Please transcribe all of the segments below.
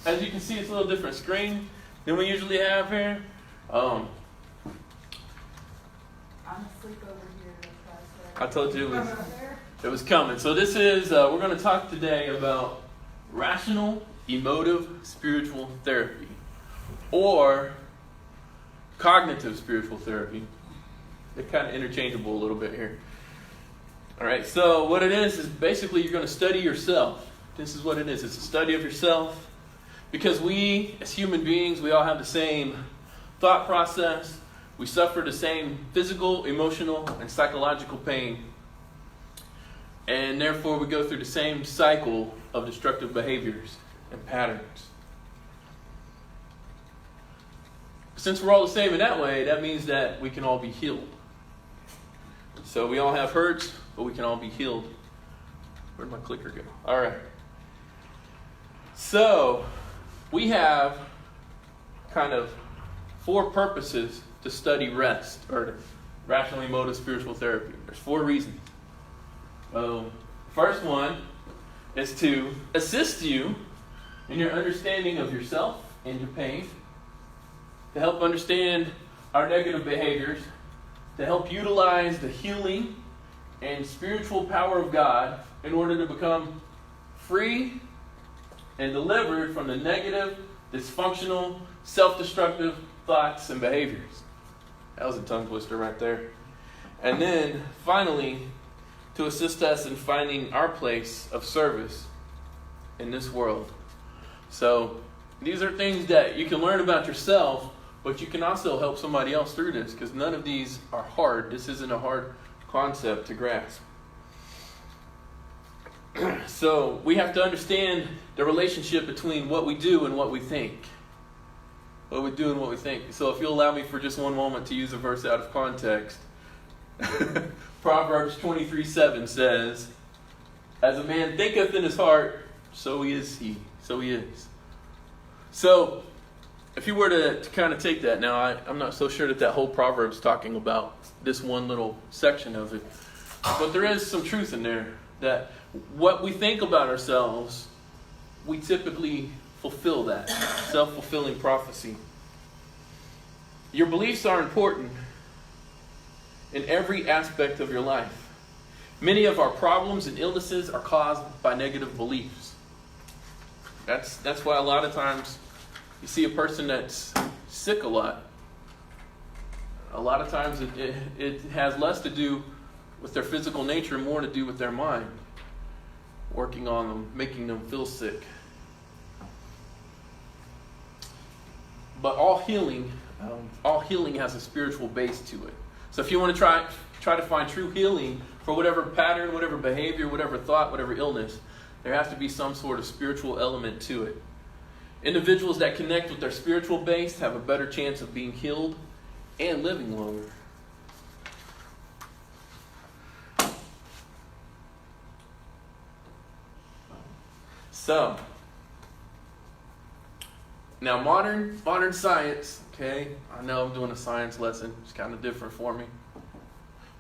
as you can see, it's a little different screen than we usually have here. I'm asleep over here. I told you it was coming. So this is, we're going to talk today about rational, emotive, spiritual therapy, or cognitive spiritual therapy. They're kind of interchangeable a little bit here. All right, so what it is basically you're going to study yourself. This is what it is. It's a study of yourself. Because we, as human beings, we all have the same thought process. We suffer the same physical, emotional, and psychological pain. And therefore, we go through the same cycle of destructive behaviors and patterns. Since we're all the same in that way, that means that we can all be healed. So we all have hurts, but we can all be healed. Where'd my clicker go? All right. So we have kind of 4 purposes to study rest, or rational, emotive, spiritual therapy. There's 4 reasons. First one is to assist you in your understanding of yourself and your pain, to help understand our negative behaviors, to help utilize the healing and spiritual power of God in order to become free and delivered from the negative, dysfunctional, self-destructive thoughts and behaviors. That was a tongue twister right there. And then, finally, to assist us in finding our place of service in this world. So, these are things that you can learn about yourself, but you can also help somebody else through this, because none of these are hard. This isn't a hard concept to grasp. So we have to understand the relationship between what we do and what we think. What we do and what we think. So if you'll allow me for just one moment to use a verse out of context. Proverbs 23:7 says, "As a man thinketh in his heart, so is he." So he is. So if you were to kind of take that, now I'm not so sure that whole proverb is talking about this one little section of it. But there is some truth in there, that what we think about ourselves, we typically fulfill that. Self-fulfilling prophecy. Your beliefs are important in every aspect of your life. Many of our problems and illnesses are caused by negative beliefs. That's why a lot of times you see a person that's sick a lot. A lot of times it has less to do with their physical nature and more to do with their mind. Working on them, making them feel sick. But all healing has a spiritual base to it. So if you want to try to find true healing for whatever pattern, whatever behavior, whatever thought, whatever illness, there has to be some sort of spiritual element to it. Individuals that connect with their spiritual base have a better chance of being healed and living longer. So, now modern science, okay, I know I'm doing a science lesson, it's kind of different for me.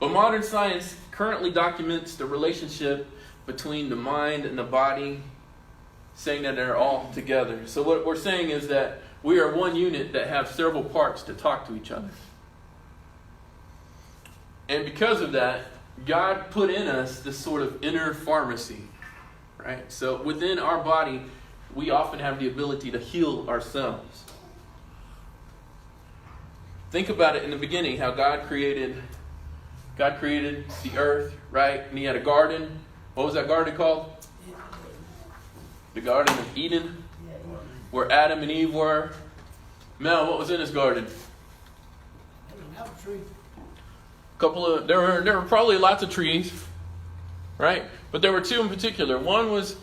But modern science currently documents the relationship between the mind and the body, saying that they're all together. So what we're saying is that we are one unit that have several parts to talk to each other. And because of that, God put in us this sort of inner pharmacy. Right? So within our body, we often have the ability to heal ourselves. Think about it in the beginning, how God created the earth, right? And he had a garden. What was that garden called? The Garden of Eden, where Adam and Eve were. Mel, what was in this garden? There were probably lots of trees, right? But there were 2 in particular. One was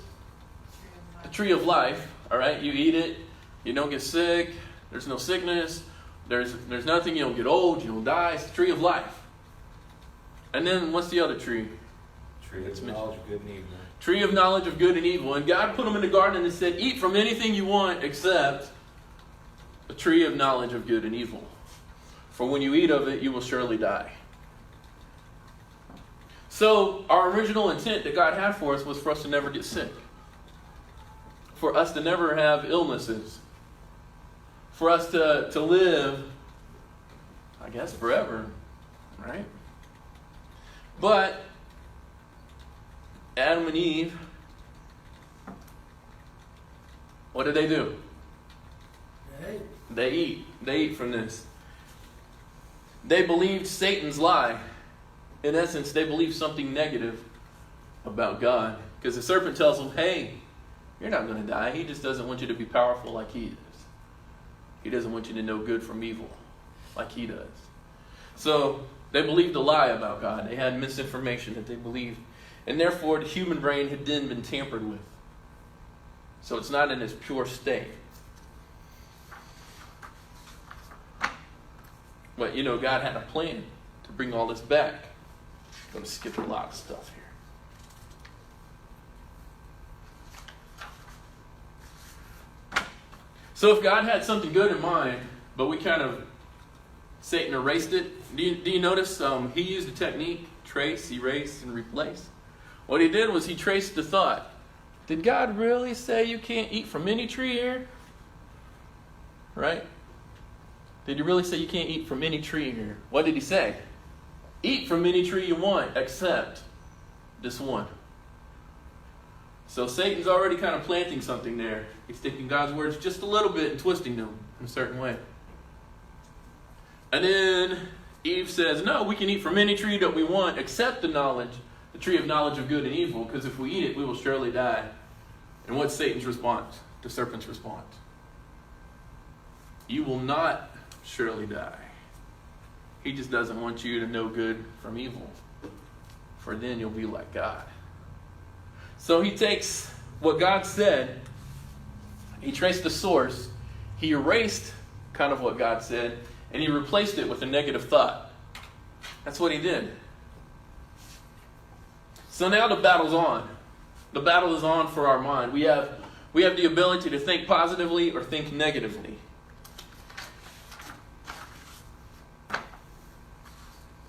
the tree of life. All right, you eat it, you don't get sick. There's no sickness. There's nothing. You don't get old. You don't die. It's the tree of life. And then what's the other tree? Tree of knowledge of good and evil. Tree of knowledge of good and evil. And God put them in the garden and said, eat from anything you want except the tree of knowledge of good and evil. For when you eat of it, you will surely die. So our original intent that God had for us was for us to never get sick. for us to never have illnesses, for us to live, I guess, forever, right? But Adam and Eve, what did they do? They eat. They eat from this. They believed Satan's lie. In essence, they believed something negative about God. Because the serpent tells them, hey, you're not going to die. He just doesn't want you to be powerful like he is. He doesn't want you to know good from evil like he does. So they believed a lie about God. They had misinformation that they believed. And therefore, the human brain had then been tampered with. So it's not in its pure state. But, God had a plan to bring all this back. I'm going to skip a lot of stuff here. So if God had something good in mind, but Satan erased it. Do you notice he used a technique, trace, erase, and replace? What he did was he traced the thought. Did God really say you can't eat from any tree here? Right? Did he really say you can't eat from any tree here? What did he say? Eat from any tree you want, except this one. So Satan's already kind of planting something there. He's taking God's words just a little bit and twisting them in a certain way. And then Eve says, no, we can eat from any tree that we want, except the tree of knowledge of good and evil, because if we eat it, we will surely die. And what's Satan's response? The serpent's response. You will not surely die. He just doesn't want you to know good from evil, for then you'll be like God. So he takes what God said, he traced the source, he erased kind of what God said, and he replaced it with a negative thought. That's what he did. So now the battle's on. The battle is on for our mind. We have the ability to think positively or think negatively.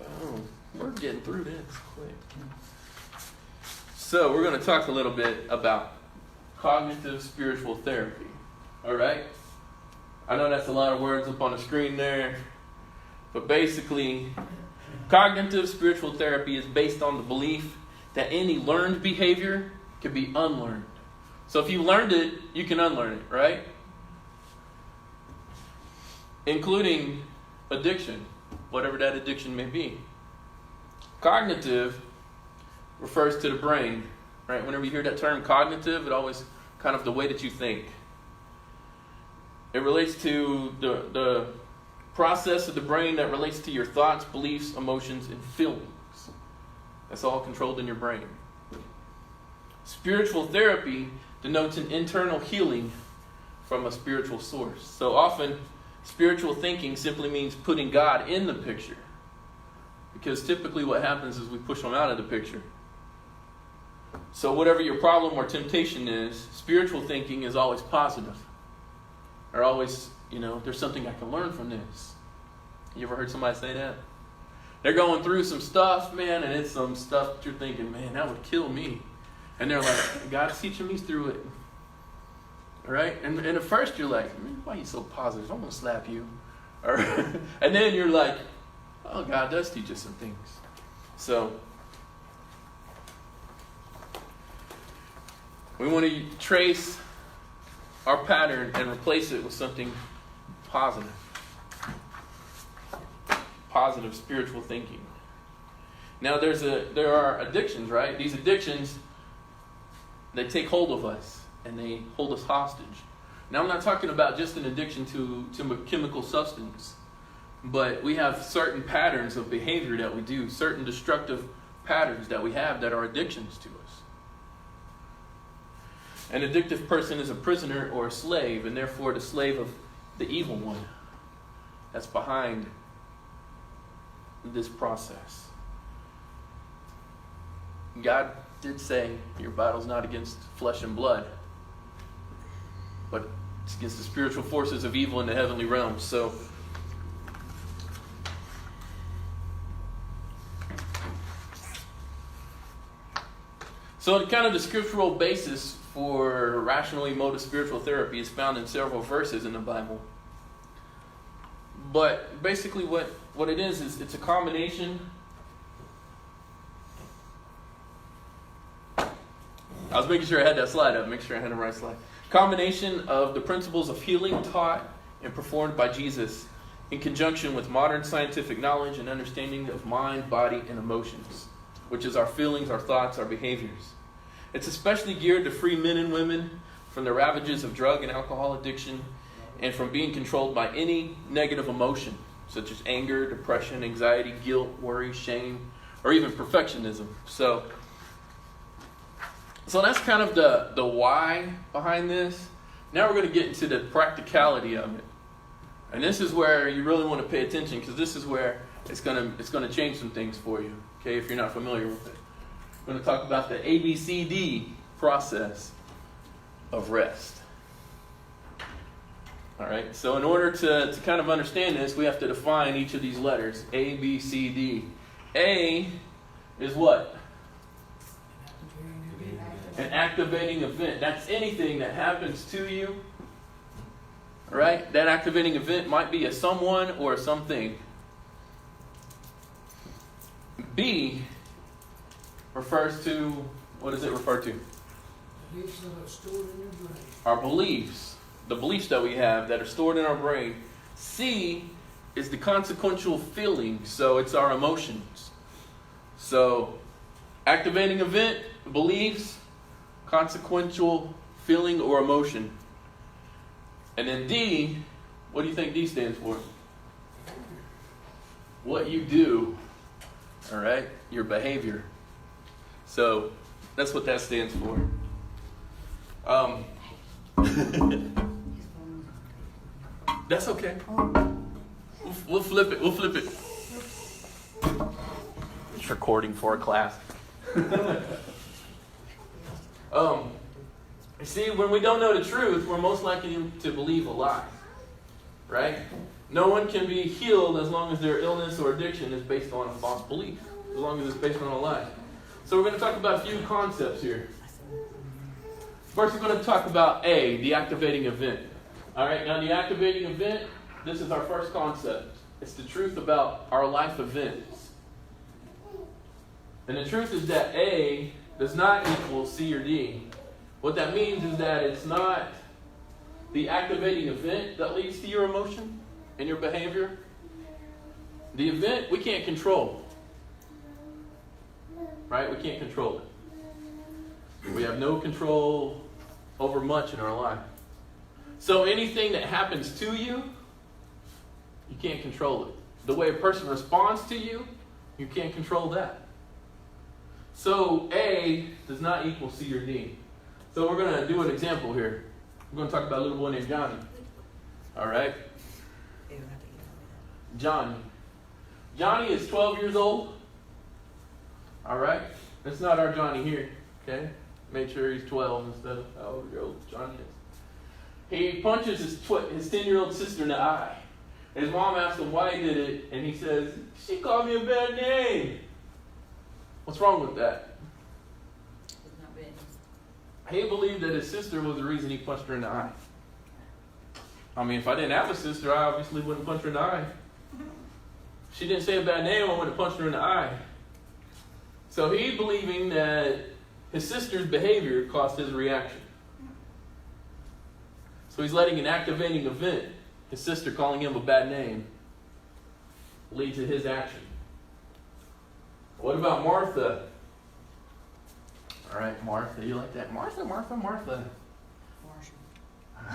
Oh, we're getting through this quick. So we're going to talk a little bit about cognitive spiritual therapy. All right? I know that's a lot of words up on the screen there. But basically, cognitive spiritual therapy is based on the belief that any learned behavior can be unlearned. So if you learned it, you can unlearn it, right? Including addiction, whatever that addiction may be. Cognitive refers to the brain, right? Whenever you hear that term cognitive, it always kind of the way that you think. It relates to the process of the brain that relates to your thoughts, beliefs, emotions, and feelings. That's all controlled in your brain. Spiritual therapy denotes an internal healing from a spiritual source. So often, spiritual thinking simply means putting God in the picture. Because typically what happens is we push him out of the picture. So whatever your problem or temptation is, spiritual thinking is always positive. Or always, there's something I can learn from this. You ever heard somebody say that? They're going through some stuff, man, and it's some stuff that you're thinking, man, that would kill me. And they're like, God's teaching me through it. All right? And at first you're like, man, why are you so positive? I'm going to slap you. And then you're like, oh, God does teach us some things. So we want to trace our pattern and replace it with something positive. Positive spiritual thinking. Now there are addictions, right? These addictions, they take hold of us and they hold us hostage. Now I'm not talking about just an addiction to a chemical substance, but we have certain patterns of behavior that we do, certain destructive patterns that we have that are addictions to us. An addictive person is a prisoner or a slave, and therefore the slave of the evil one that's behind this process. God did say your battle's not against flesh and blood, but it's against the spiritual forces of evil in the heavenly realms. So kind of the scriptural basis for rational emotive spiritual therapy is found in several verses in the Bible. But basically what it is it's a combination. I was making sure I had that slide up, make sure I had the right slide. Combination of the principles of healing taught and performed by Jesus in conjunction with modern scientific knowledge and understanding of mind, body, and emotions, which is our feelings, our thoughts, our behaviors. It's especially geared to free men and women from the ravages of drug and alcohol addiction and from being controlled by any negative emotion, such as anger, depression, anxiety, guilt, worry, shame, or even perfectionism. So that's kind of the why behind this. Now we're going to get into the practicality of it. And this is where you really want to pay attention, because this is where it's going to change some things for you, okay, if you're not familiar with it. We're going to talk about the ABCD process of rest. All right, so in order to kind of understand this, we have to define each of these letters, A, B, C, D. A is what? An activating event. That's anything that happens to you. All right, that activating event might be a someone or a something. B refers to, what does it refer to? Beliefs that are stored in your brain. Our beliefs. The beliefs that we have that are stored in our brain. C is the consequential feeling, so it's our emotions. So, activating event, beliefs, consequential feeling or emotion. And then D, what do you think D stands for? What you do. All right? Your behavior. So, that's what that stands for. That's okay. We'll flip it. It's recording for a class. See, when we don't know the truth, we're most likely to believe a lie. Right? No one can be healed as long as their illness or addiction is based on a false belief. As long as it's based on a lie. So we're going to talk about a few concepts here. First, we're going to talk about A, the activating event. All right, now the activating event, this is our first concept. It's the truth about our life events. And the truth is that A does not equal C or D. What that means is that it's not the activating event that leads to your emotion and your behavior. The event, we can't control. Right? We can't control it. We have no control over much in our life. So anything that happens to you, you can't control it. The way a person responds to you, you can't control that. So A does not equal C or D. So we're going to do an example here. We're going to talk about a little boy named Johnny. All right? Johnny. Johnny is 12 years old. All right? That's not our Johnny here. Okay? Make sure he's 12 instead of how old Johnny is. He punches his 10-year-old sister in the eye. His mom asks him why he did it, and he says, "She called me a bad name." What's wrong with that? He believed that his sister was the reason he punched her in the eye. I mean, if I didn't have a sister, I obviously wouldn't punch her in the eye. She didn't say a bad name, I wouldn't have punched her in the eye. So he believing that his sister's behavior caused his reaction. So he's letting an activating event, his sister calling him a bad name, lead to his action. What about Martha? All right, Martha, you like that? Martha.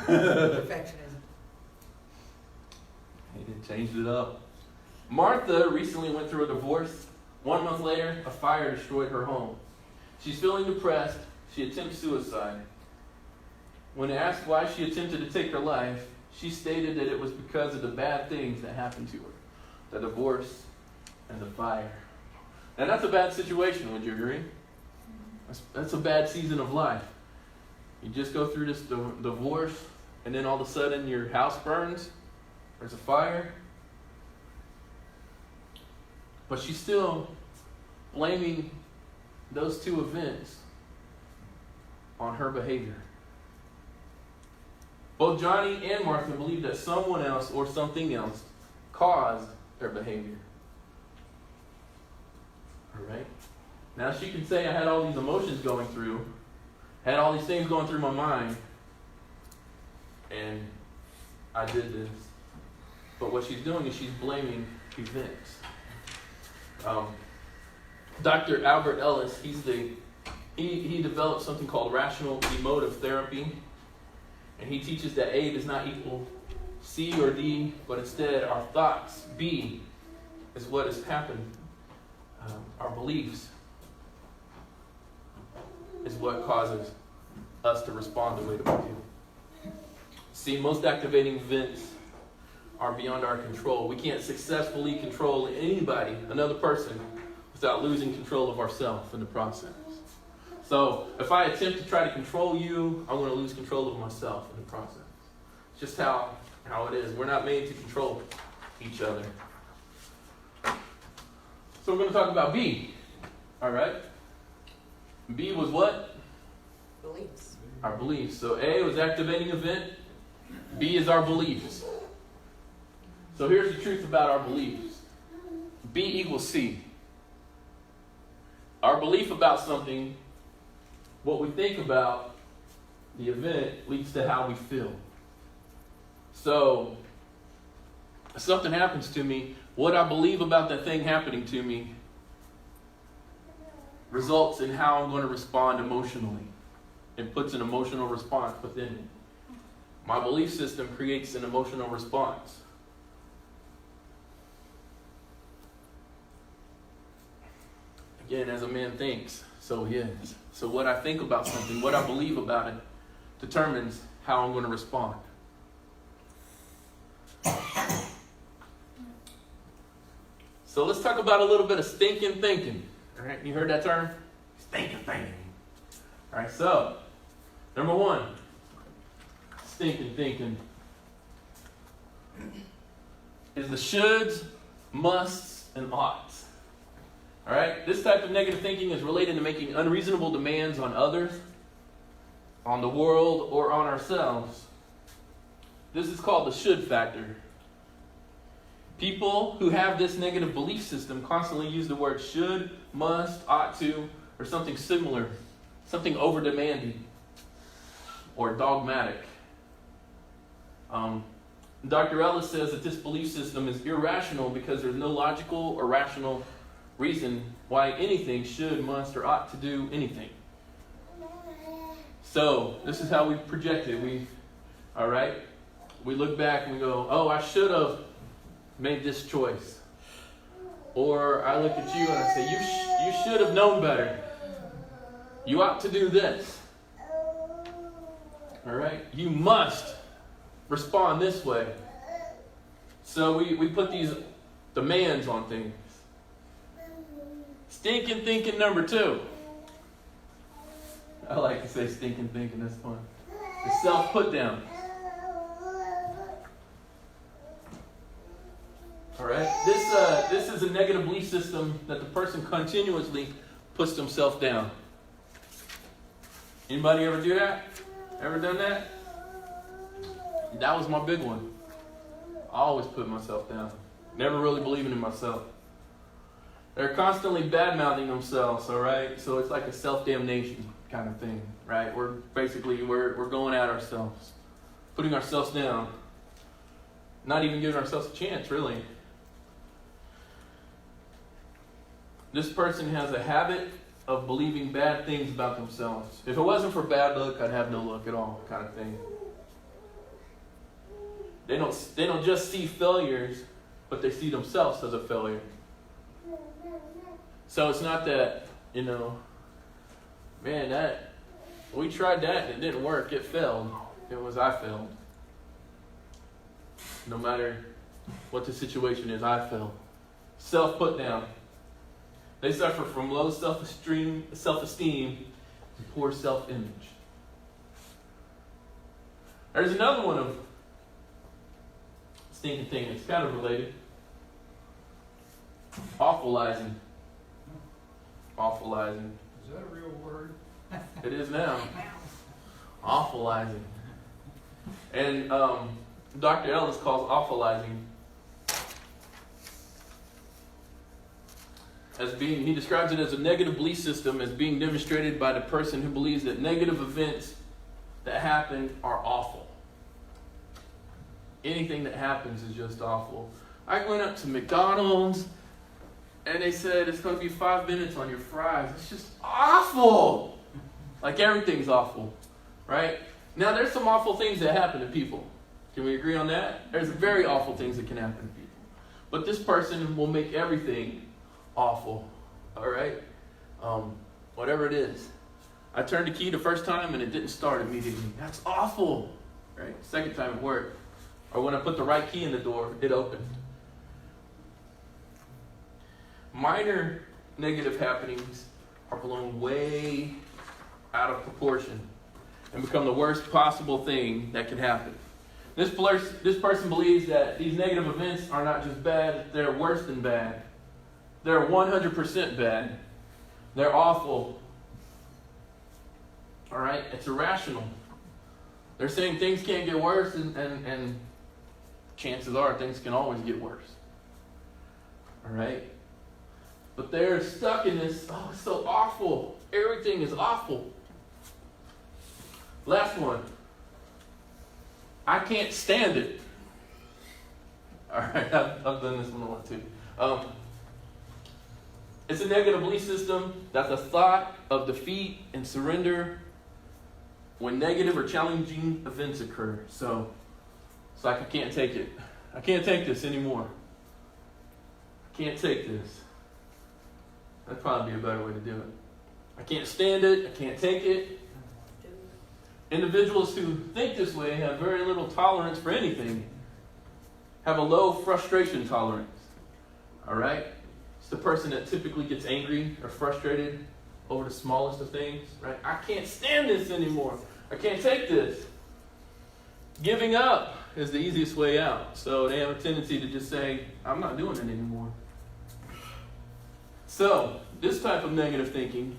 Perfectionism. He changed it up. Martha recently went through a divorce. 1 month later, a fire destroyed her home. She's feeling depressed. She attempts suicide. When asked why she attempted to take her life, she stated that it was because of the bad things that happened to her. The divorce and the fire. And that's a bad situation, would you agree? That's a bad season of life. You just go through this divorce, and then all of a sudden your house burns. There's a fire. But she's still blaming those two events on her behavior. Both Johnny and Martha believed that someone else or something else caused their behavior. All right? Now she can say, I had all these emotions going through, had all these things going through my mind, and I did this. But what she's doing is she's blaming events. Dr. Albert Ellis, he developed something called rational emotive therapy. And he teaches that A does not equal C or D, but instead our thoughts, B, is what has happened. Our beliefs is what causes us to respond the way that we do. See, most activating events are beyond our control. We can't successfully control anybody, another person, without losing control of ourselves in the process. So if I attempt to try to control you, I'm going to lose control of myself in the process. It's just how it is. We're not made to control each other. So we're going to talk about B. All right? B was what? Beliefs. Our beliefs. So A was activating event. B is our beliefs. So here's the truth about our beliefs. B equals C. Our belief about something, what we think about the event, leads to how we feel. So, if something happens to me, what I believe about that thing happening to me results in how I'm going to respond emotionally. It puts an emotional response within it. My belief system creates an emotional response. Again, as a man thinks, so he is. So what I think about something, what I believe about it, determines how I'm going to respond. So let's talk about a little bit of stinking thinking. All right, you heard that term? Stinking thinking. All right, so number one, stinking thinking is the shoulds, musts, and oughts. All right, this type of negative thinking is related to making unreasonable demands on others, on the world, or on ourselves. This is called the should factor. People who have this negative belief system constantly use the word should, must, ought to, or something similar, something over-demanding or dogmatic. Dr. Ellis says that this belief system is irrational because there's no logical or rational reason why anything should, must, or ought to do anything. So, this is how we project it. We look back and we go, oh, I should have made this choice. Or I look at you and I say, you should have known better. You ought to do this. All right? You must respond this way. So we put these demands on things. Stinking thinking number 2. I like to say stinking thinking, that's fun. The self-put down. Alright? This is a negative belief system that the person continuously puts themselves down. Anybody ever do that? Ever done that? That was my big one. I always put myself down. Never really believing in myself. They're constantly bad-mouthing themselves, alright? So it's like a self-damnation kind of thing, right? We're going at ourselves. Putting ourselves down. Not even giving ourselves a chance, really. This person has a habit of believing bad things about themselves. If it wasn't for bad luck, I'd have no luck at all, kind of thing. They don't just see failures, but they see themselves as a failure. So it's not that, we tried that and it didn't work, it failed. It was I failed. No matter what the situation is, I failed. Self-put down. They suffer from low self-esteem and poor self-image. There's another one of stinking thinking. It's kind of related. Awfulizing. Awfulizing. Is that a real word? It is now. Awfulizing. And Dr. Ellis calls awfulizing as being, he describes it as a negative belief system as being demonstrated by the person who believes that negative events that happen are awful. Anything that happens is just awful. I went up to McDonald's and they said it's going to be 5 minutes on your fries. It's just awful. Like everything's awful, right? Now there's some awful things that happen to people. Can we agree on that? There's very awful things that can happen to people. But this person will make everything awful, all right? Whatever it is. I turned the key the first time and it didn't start immediately. That's awful, right? Second time it worked. Or when I put the right key in the door, it opened. Minor negative happenings are blown way out of proportion and become the worst possible thing that can happen. This person believes that these negative events are not just bad, they're worse than bad. They're 100% bad. They're awful. All right? It's irrational. They're saying things can't get worse, and chances are things can always get worse. All right? But they're stuck in this, oh, it's so awful. Everything is awful. Last one. I can't stand it. All right, I've done this one a lot too. It's a negative belief system that's a thought of defeat and surrender when negative or challenging events occur. So it's like I can't take it. I can't take this anymore. I can't take this. That'd probably be a better way to do it. I can't stand it. I can't take it. Individuals who think this way have very little tolerance for anything, have a low frustration tolerance. All right? It's the person that typically gets angry or frustrated over the smallest of things. Right? I can't stand this anymore. I can't take this. Giving up is the easiest way out. So they have a tendency to just say, I'm not doing it anymore. So this type of negative thinking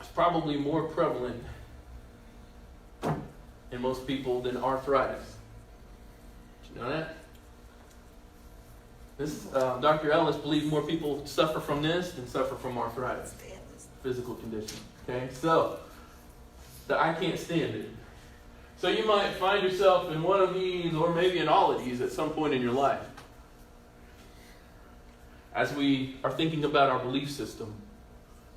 is probably more prevalent in most people than arthritis. Did you know that? Dr. Ellis believes more people suffer from this than suffer from arthritis, physical condition. Okay, so the I can't stand it. So you might find yourself in one of these, or maybe in all of these, at some point in your life. As we are thinking about our belief system,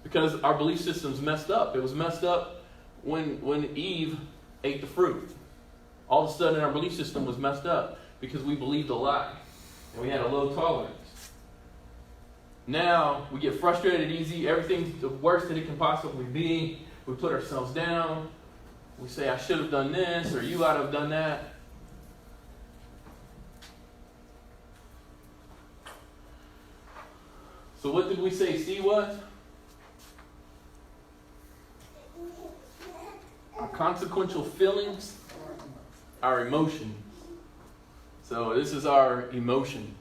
because our belief system's messed up. It was messed up when Eve ate the fruit. All of a sudden our belief system was messed up because we believed a lie and we had a low tolerance. Now we get frustrated easy. Everything's the worst that it can possibly be. We put ourselves down. We say, I should have done this, or you ought to have done that. So what did we say C was? Our consequential feelings, our emotions. So this is our emotion.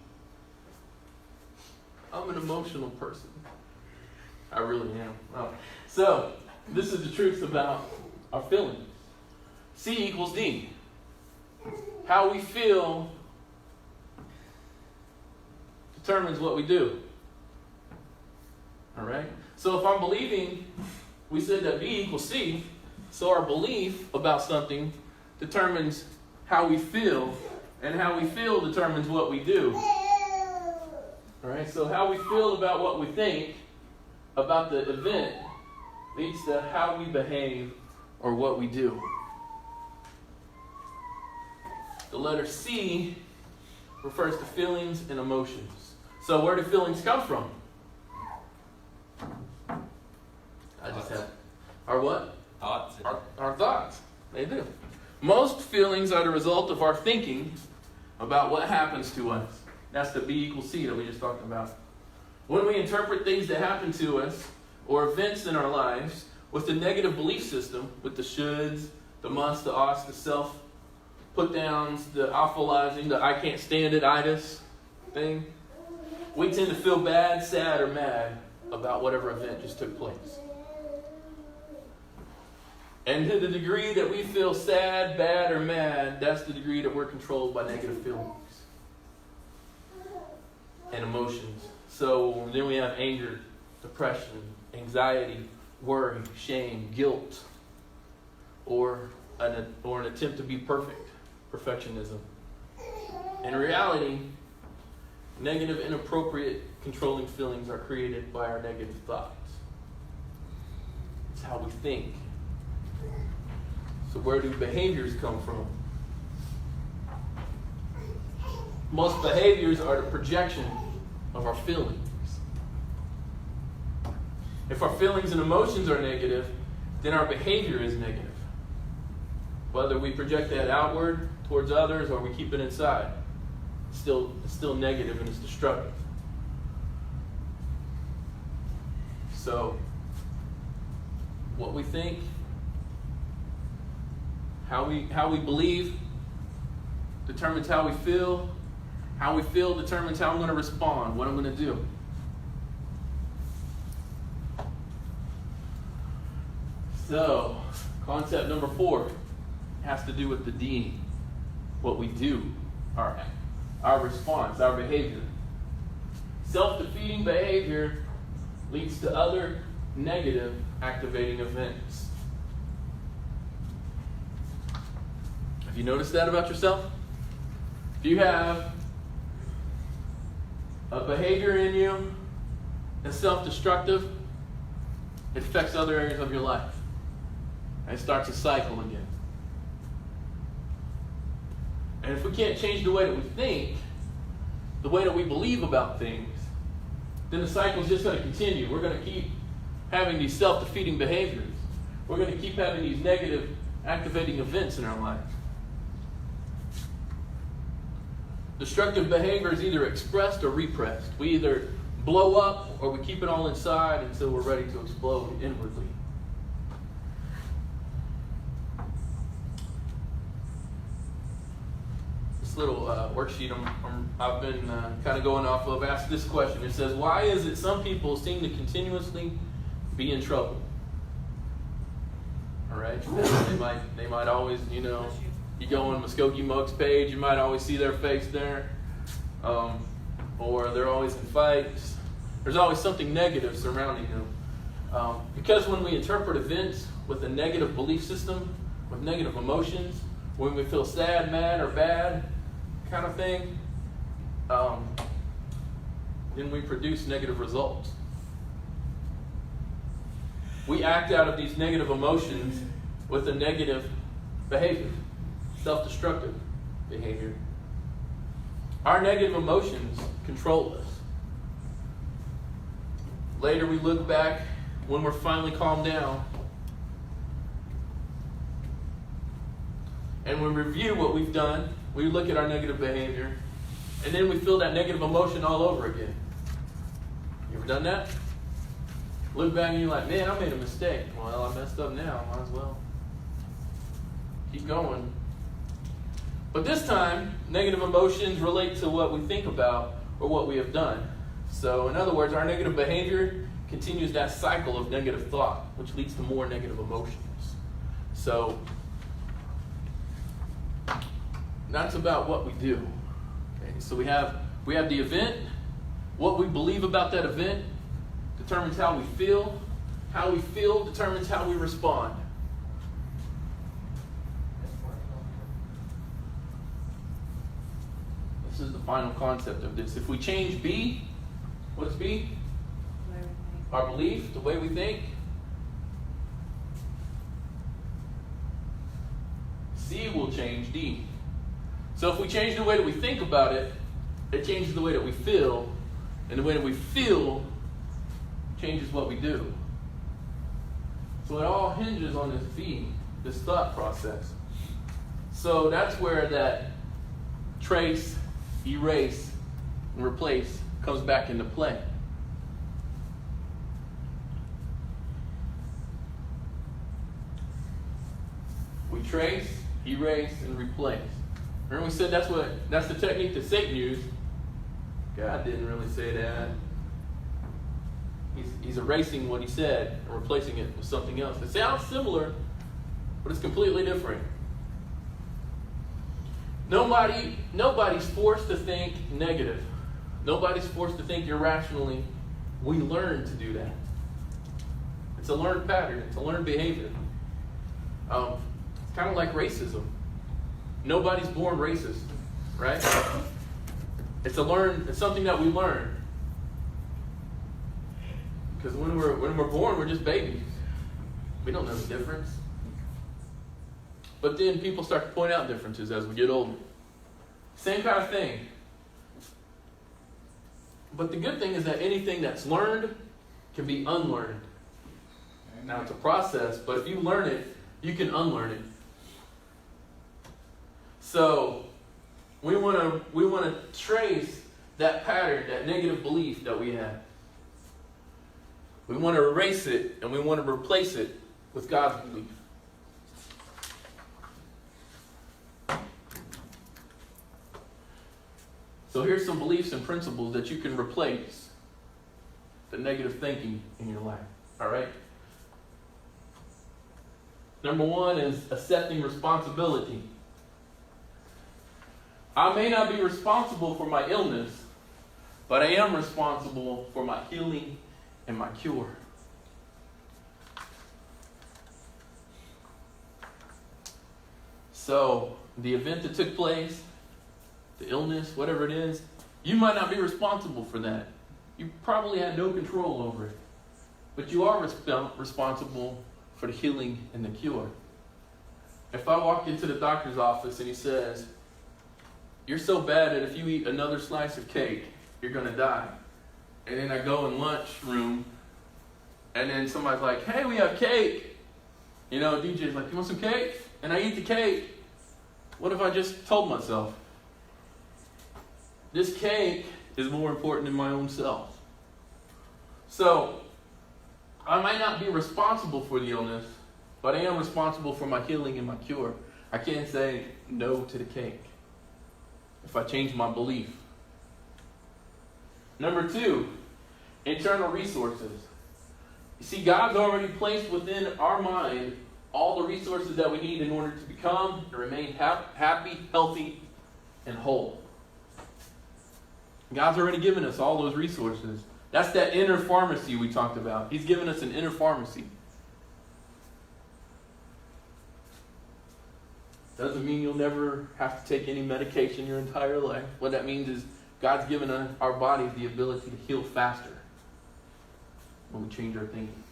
I'm an emotional person. I really am. Oh. So this is the truth about our feelings. C equals D. How we feel determines what we do. All right? So if I'm believing, we said that B equals C, so our belief about something determines how we feel, and how we feel determines what we do. All right? So how we feel about what we think about the event leads to how we behave or what we do. The letter C refers to feelings and emotions. So where do feelings come from? I just have our what? Thoughts. Our thoughts. They do. Most feelings are the result of our thinking about what happens to us. That's the B equals C that we just talked about. When we interpret things that happen to us or events in our lives with the negative belief system, with the shoulds, the musts, the oughts, the self put downs, the awfulizing, the I can't stand it itis thing, we tend to feel bad, sad, or mad about whatever event just took place. And to the degree that we feel sad, bad, or mad, that's the degree that we're controlled by negative feelings and emotions. So then we have anger, depression, anxiety, worry, shame, guilt, or an attempt to be perfect, perfectionism. In reality, negative, inappropriate, controlling feelings are created by our negative thoughts. It's how we think. So where do behaviors come from? Most behaviors are the projection of our feelings. If our feelings and emotions are negative, then our behavior is negative. Whether we project that outward towards others or we keep it inside, it's still negative and it's destructive. So, what we think, how we believe determines how we feel. How we feel determines how I'm going to respond, what I'm going to do. So, concept number 4 has to do with the D, what we do, our response, our behavior. Self-defeating behavior leads to other negative activating events. Have you noticed that about yourself? If you have a behavior in you that's self-destructive, it affects other areas of your life. And it starts a cycle again. And if we can't change the way that we think, the way that we believe about things, then the cycle is just going to continue. We're going to keep having these self-defeating behaviors. We're going to keep having these negative activating events in our life. Destructive behavior is either expressed or repressed. We either blow up or we keep it all inside until we're ready to explode inwardly. This little worksheet I've been kind of going off of asks this question. It says, why is it some people seem to continuously be in trouble? All right? They might always, you go on Muskogee Mug's page, you might always see their face there. Or they're always in fights. There's always something negative surrounding them. Because when we interpret events with a negative belief system, with negative emotions, when we feel sad, mad, or bad kind of thing, then we produce negative results. We act out of these negative emotions with a negative behavior. Self-destructive behavior. Our negative emotions control us. Later we look back when we're finally calmed down and we review what we've done. We look at our negative behavior and then we feel that negative emotion all over again. You ever done that? Look back and you're like, man, I made a mistake. Well, I messed up now. Might as well keep going. But this time, negative emotions relate to what we think about or what we have done. So, in other words, our negative behavior continues that cycle of negative thought, which leads to more negative emotions. So, that's about what we do. Okay, so we have the event. What we believe about that event determines how we feel. How we feel determines how we respond. This is the final concept of this. If we change B, what's B? Our belief, the way we think. C will change D. So if we change the way that we think about it, it changes the way that we feel. And the way that we feel changes what we do. So it all hinges on this V, this thought process. So that's where that trace, erase, and replace comes back into play. We trace, erase, and replace. Remember we said that's the technique that Satan used. God didn't really say that. He's erasing what he said and replacing it with something else. It sounds similar, but it's completely different. Nobody's forced to think negative. Nobody's forced to think irrationally. We learn to do that. It's a learned pattern. It's a learned behavior. Kind of like racism. Nobody's born racist, right? It's something that we learn. Because when we're born, we're just babies. We don't know the difference. But then people start to point out differences as we get older. Same kind of thing. But the good thing is that anything that's learned can be unlearned. Now it's a process, but if you learn it, you can unlearn it. So we want to trace that pattern, that negative belief that we have. We want to erase it, and we want to replace it with God's belief. So here's some beliefs and principles that you can replace the negative thinking in your life. All right? Number one is accepting responsibility. I may not be responsible for my illness, but I am responsible for my healing and my cure. So, the event that took place, the illness, whatever it is, you might not be responsible for that. You probably had no control over it. But you are responsible for the healing and the cure. If I walk into the doctor's office and he says, "You're so bad that if you eat another slice of cake, you're going to die." And then I go in lunchroom, and then somebody's like, "Hey, we have cake." You know, DJ's like, "You want some cake?" And I eat the cake. What if I just told myself, this cake is more important than my own self? So, I might not be responsible for the illness, but I am responsible for my healing and my cure. I can't say no to the cake if I change my belief. Number two, internal resources. You see, God's already placed within our mind all the resources that we need in order to become and remain happy, healthy, and whole. God's already given us all those resources. That's that inner pharmacy we talked about. He's given us an inner pharmacy. Doesn't mean you'll never have to take any medication your entire life. What that means is God's given our bodies the ability to heal faster when we change our thinking.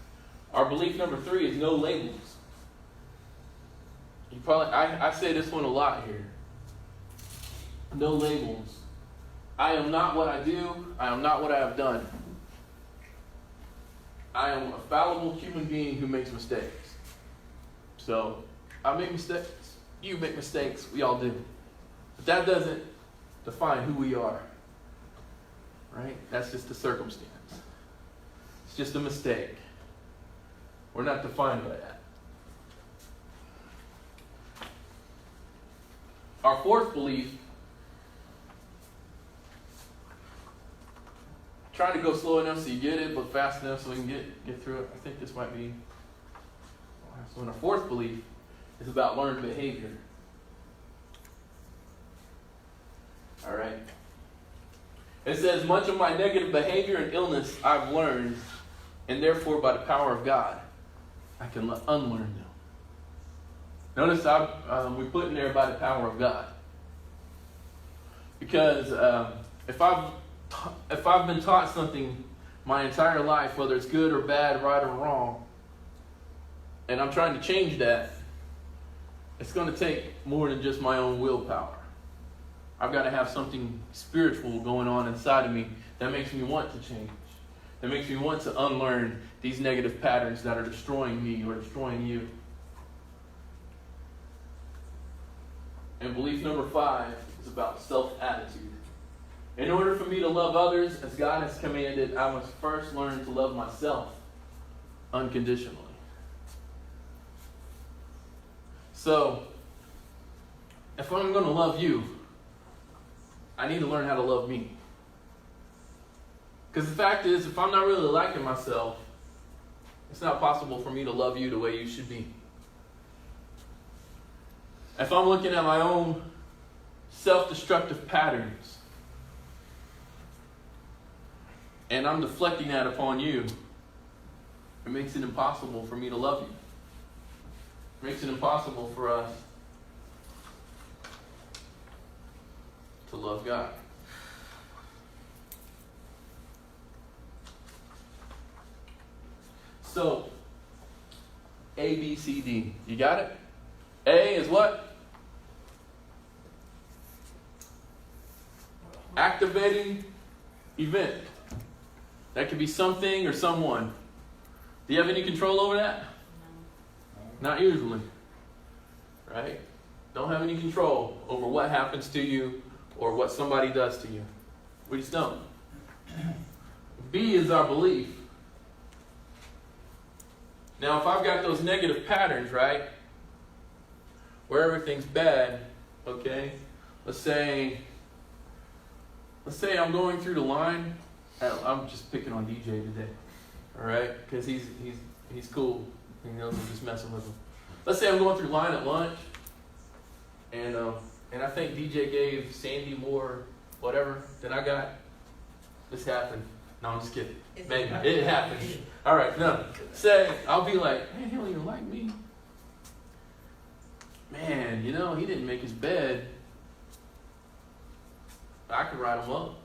Our belief number three is no labels. I say this one a lot here. No labels. I am not what I do. I am not what I have done. I am a fallible human being who makes mistakes. So, I make mistakes. You make mistakes. We all do. But that doesn't define who we are. Right? That's just a circumstance. It's just a mistake. We're not defined by that. Our fourth belief, trying to go slow enough so you get it, but fast enough so we can get through it. I think this might be the last one. Our fourth belief is about learned behavior. All right. It says, much of my negative behavior and illness I've learned, and therefore by the power of God, I can unlearn them. Notice we put in there by the power of God. Because if I've been taught something my entire life, whether it's good or bad, right or wrong, and I'm trying to change that, it's going to take more than just my own willpower. I've got to have something spiritual going on inside of me that makes me want to change. That makes me want to unlearn these negative patterns that are destroying me or destroying you. And belief number 5 is about self-attitude. In order for me to love others as God has commanded, I must first learn to love myself unconditionally. So, if I'm going to love you, I need to learn how to love me. Because the fact is, if I'm not really liking myself, it's not possible for me to love you the way you should be. if I'm looking at my own self-destructive patterns and I'm deflecting that upon you, it makes it impossible for me to love you. It makes it impossible for us to love God. So, A, B, C, D. You got it? A is what? Activating event. That could be something or someone. Do you have any control over that? No. Not usually. Right? Don't have any control over what happens to you or what somebody does to you. We just don't. B is our belief. Now, if I've got those negative patterns, right, where everything's bad, okay, let's say I'm going through the line. I'm just picking on DJ today, all right, because he's cool. He knows I'm just messing with him. Let's say I'm going through line at lunch, and I think DJ gave Sandy more whatever than I got. This happened. No, I'm just kidding. Maybe it happened. All right, no. Say I'll be like, man, he don't even like me. Man, he didn't make his bed. I could write him up.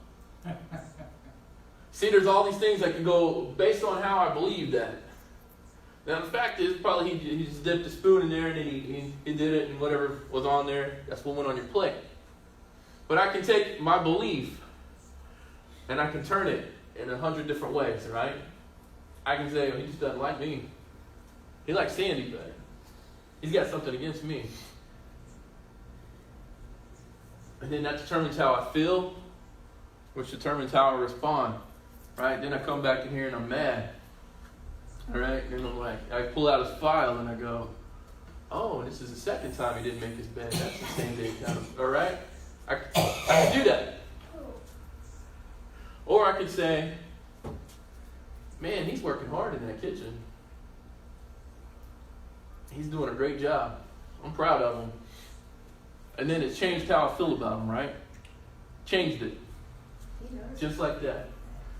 See, there's all these things that can go based on how I believe that. Now, the fact is, probably he just dipped a spoon in there and he did it, and whatever was on there, that's what went on your plate. But I can take my belief and I can turn it in 100 different ways, right? I can say, he just doesn't like me. He likes Sandy better. He's got something against me. And then that determines how I feel, which determines how I respond, right? Then I come back in here and I'm mad, all right? And I'm like, I pull out his file and I go, oh, this is the second time he didn't make his bed. That's the same day, all right? I can do that. Or I could say, man, he's working hard in that kitchen. He's doing a great job. I'm proud of him. And then it changed how I feel about him, right? Changed it. Just like that.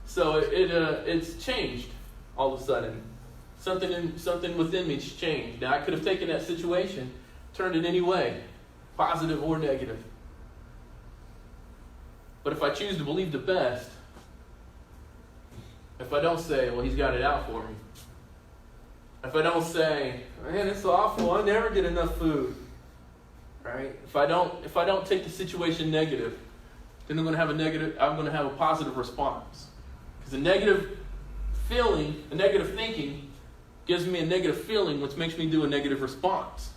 So it's changed all of a sudden. Something within me's changed. Now I could have taken that situation, turned it any way, positive or negative. But if I choose to believe the best, if I don't say, well, he's got it out for me. If I don't say, man, it's awful, I never get enough food. Right? If I don't take the situation negative, then I'm going to have a positive response. Because a negative feeling, a negative thinking gives me a negative feeling, which makes me do a negative response.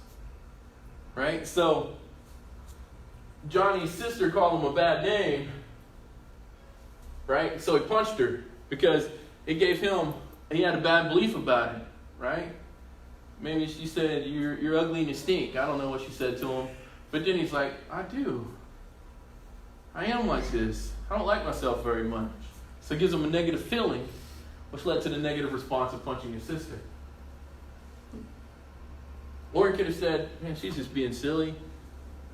Right? So Johnny's sister called him a bad name. Right? So he punched her. Because it gave him, he had a bad belief about it, right? Maybe she said, you're ugly and you stink. I don't know what she said to him. But then he's like, I do. I am like this. I don't like myself very much. So it gives him a negative feeling, which led to the negative response of punching his sister. Or he could have said, man, she's just being silly.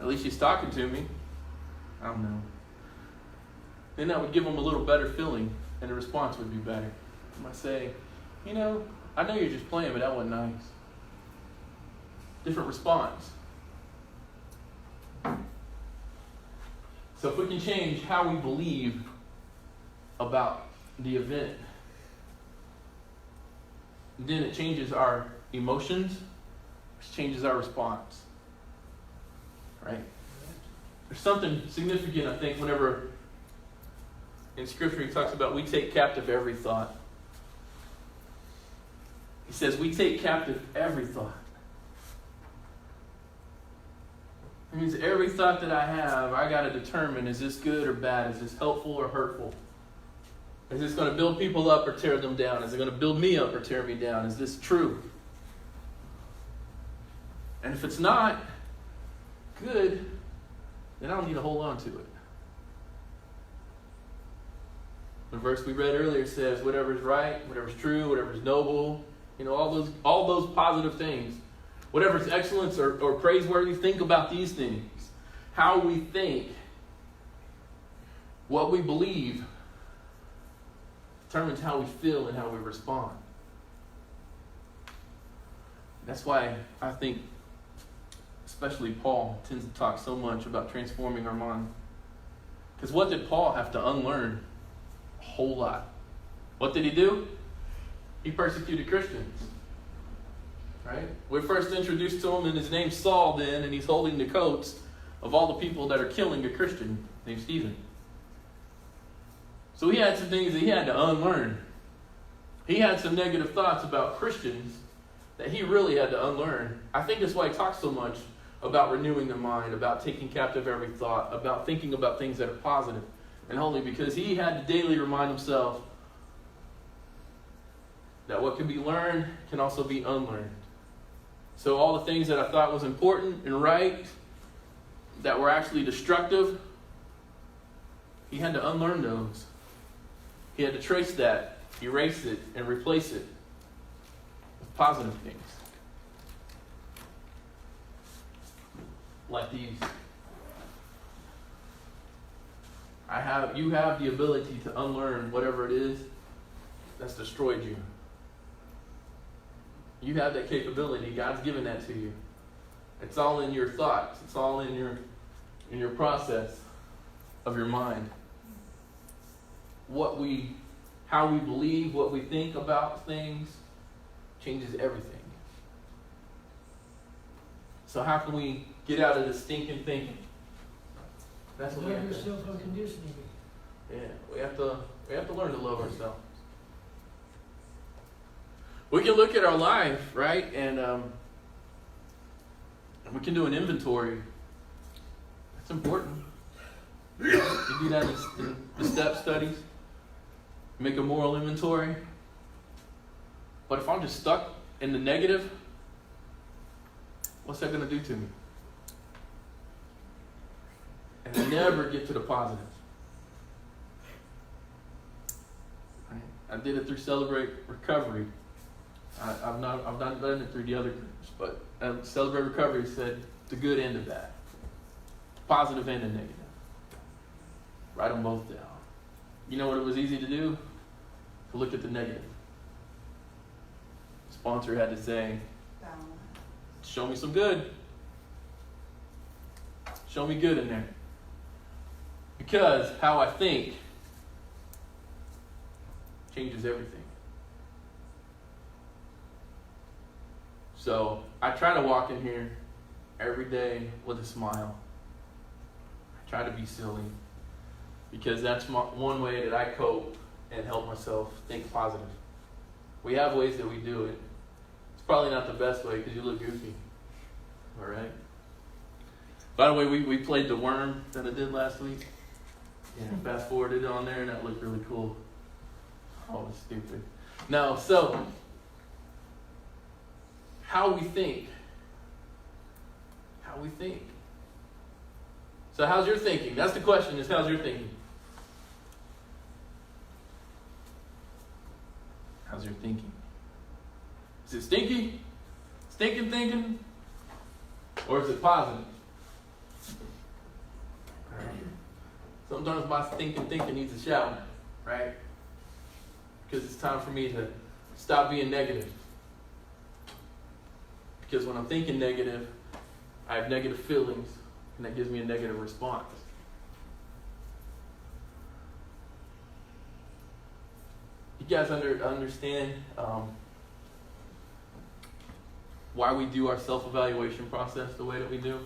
At least she's talking to me. I don't know. Then that would give him a little better feeling. And the response would be better. I might say, I know you're just playing, but that wasn't nice. Different response. So if we can change how we believe about the event, then it changes our emotions, which changes our response. Right? There's something significant, I think, whenever in Scripture, he talks about we take captive every thought. He says we take captive every thought. It means every thought that I have, I got to determine, is this good or bad? Is this helpful or hurtful? Is this going to build people up or tear them down? Is it going to build me up or tear me down? Is this true? And if it's not good, then I don't need to hold on to it. The verse we read earlier says, whatever is right, whatever is true, whatever is noble, all those positive things. whatever's excellence or praiseworthy, think about these things. How we think, what we believe, determines how we feel and how we respond. That's why I think, especially Paul, tends to talk so much about transforming our mind. Because what did Paul have to unlearn? A whole lot. What did he do? He persecuted Christians. Right? We're first introduced to him, and his name's Saul then, and he's holding the coats of all the people that are killing a Christian named Stephen. So he had some things that he had to unlearn. He had some negative thoughts about Christians that he really had to unlearn. I think that's why he talks so much about renewing the mind, about taking captive every thought, about thinking about things that are positive and holy, because he had to daily remind himself that what can be learned can also be unlearned. So all the things that I thought was important and right, that were actually destructive, he had to unlearn those. He had to trace that, erase it, and replace it with positive things. Like these. You have the ability to unlearn whatever it is that's destroyed you. You have that capability. God's given that to you. It's all in your thoughts. It's all in your process of your mind. How we believe, what we think about things changes everything. So how can we get out of this stinking thinking? That's what we Love have to. yourself unconditionally. Yeah, we have to learn to love ourselves. We can look at our life, right, and we can do an inventory. That's important. You do that in the step studies. Make a moral inventory. But if I'm just stuck in the negative, what's that going to do to me? And I never get to the positive. Right? I did it through Celebrate Recovery. I've not done it through the other groups, but Celebrate Recovery said the good end of that, positive and the negative. Write them both down. You know what it was easy to do? To look at the negative. The sponsor had to say, show me some good. Show me good in there. Because how I think changes everything. So I try to walk in here every day with a smile. I try to be silly. Because that's one way that I cope and help myself think positive. We have ways that we do it. It's probably not the best way because you look goofy. All right? By the way, we played the worm that I did last week. Yeah, fast forwarded on there and that looked really cool. Oh, it's stupid. No, so how we think. How we think. So how's your thinking? That's the question, is how's your thinking? How's your thinking? Is it stinky? Stinking thinking? Or is it positive? Sometimes my thinking needs a shout, right? Because it's time for me to stop being negative. Because when I'm thinking negative, I have negative feelings, and that gives me a negative response. You guys understand why we do our self-evaluation process the way that we do?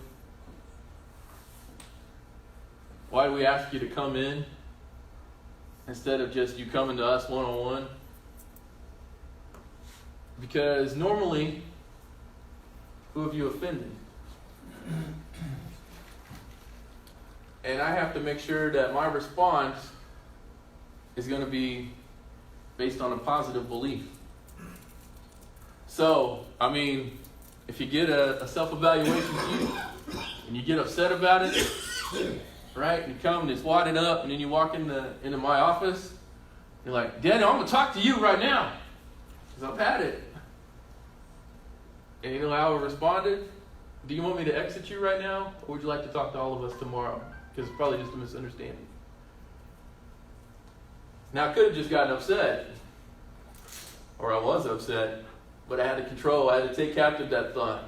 Why do we ask you to come in instead of just you coming to us one-on-one? Because normally, who have you offended? And I have to make sure that my response is going to be based on a positive belief. So, I mean, if you get a self-evaluation sheet and you get upset about it, right? You come and it's wadded up, and then you walk into my office. You're like, Daniel, I'm going to talk to you right now because I've had it. And you know how I responded? Do you want me to exit you right now? Or would you like to talk to all of us tomorrow? Because it's probably just a misunderstanding. Now, I could have just gotten upset. Or I was upset. But I had to control, I had to take captive that thought.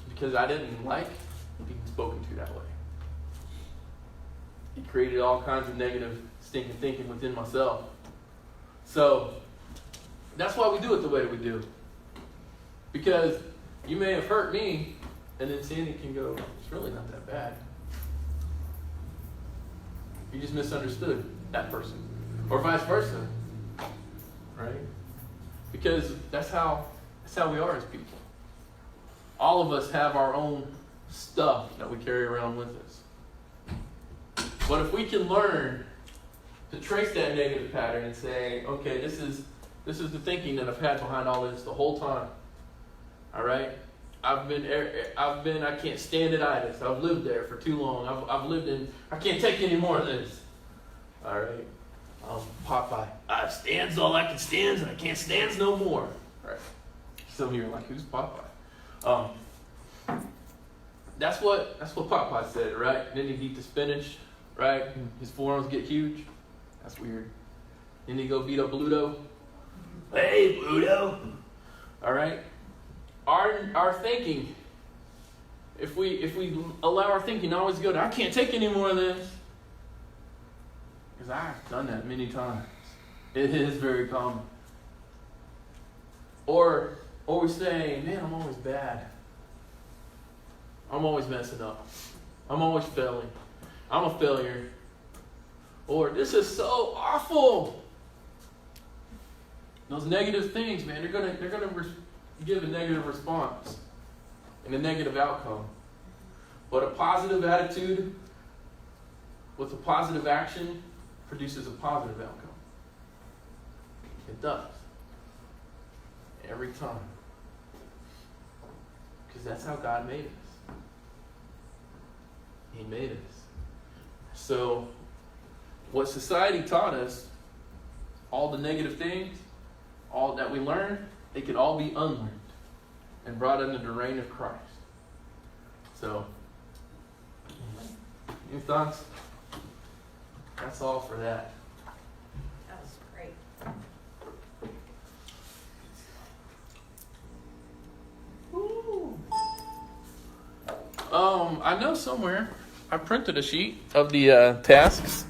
Because I didn't like being spoken to that way. It created all kinds of negative stinking thinking within myself. So, that's why we do it the way that we do. Because you may have hurt me, and then Sandy can go, it's really not that bad. You just misunderstood that person. Or vice versa. Right? Because that's how we are as people. All of us have our own stuff that we carry around with us. But if we can learn to trace that negative pattern and say, okay, this is the thinking that I've had behind all this the whole time. All right? I can't stand it itis. I've lived there for too long. I've lived in, I can't take any more of this. All right? Popeye. I stands all I can stands and I can't stands no more. All right? Some of you are like, who's Popeye? That's what Popeye said, right? Then he'd eat the spinach, right? His forearms get huge. That's weird. Then he'd go beat up Bluto. Hey, Bluto. All right? Our thinking, if we allow our thinking to always go to, I can't take any more of this. Because I've done that many times. It is very common. Or we say, man, I'm always bad. I'm always messing up. I'm always failing. I'm a failure. Or this is so awful. Those negative things, man, they're gonna give a negative response and a negative outcome. But a positive attitude with a positive action produces a positive outcome. It does. Every time. Because that's how God made us. He made us. So, what society taught us, all the negative things, all that we learned, they could all be unlearned and brought under the reign of Christ. So, any thoughts? That's all for that. That was great. Ooh. I know somewhere I printed a sheet of the tasks.